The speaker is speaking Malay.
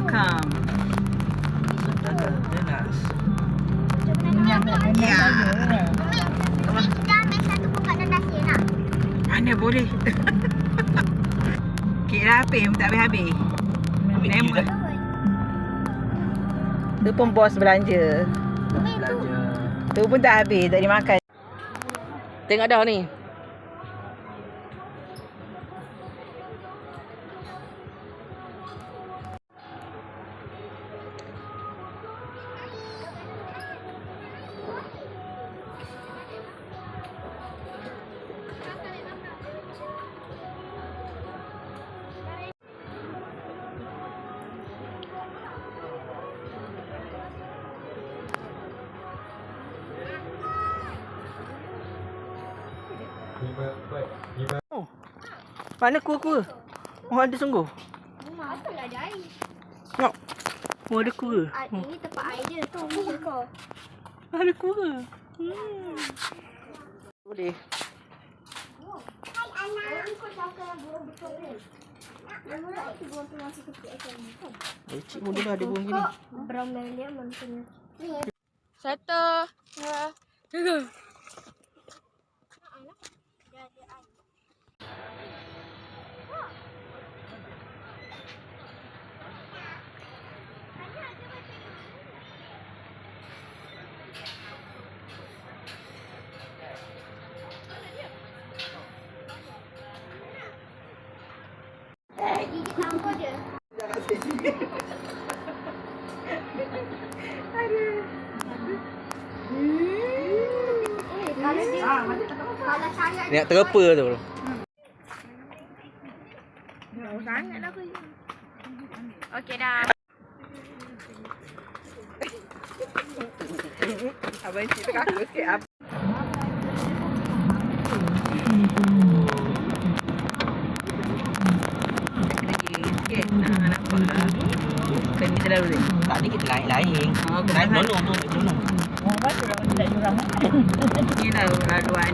welcome. Jelas. Ya. Umi, kita ambil satu buka dan nasi nak. Mana boleh. Kek lapis pun tak habis-habis. Memang. Tu pun bos belanja. Belanja. Tu pun tak habis, tak dimakan. Tengok dah ni. Oh. Mana kura-kura? Oh, ada sungguh. Apalah ada air. Tengok. Oh, ada kura. Ini tempat air dia tu. Umi kau. Ada kura. Boleh. Hai anak. Kau cakap yang burung betul ni. Nama tak itu burung tu masih kecil macam ni kan? Cik pun dulu ada burung gini. Brown dia maksudnya. Satu, dua, tiga. Gigit lampu je. Kalau dia kalau saya Nak terapa tu. Sangatlah aku. Okey dah. Abang cik terkaku sikit. Sikit. Nampak lah. Kena terlalu ni. Tak ni kita lain-lain. Oh, Lain kena belum. Ni lah laluan.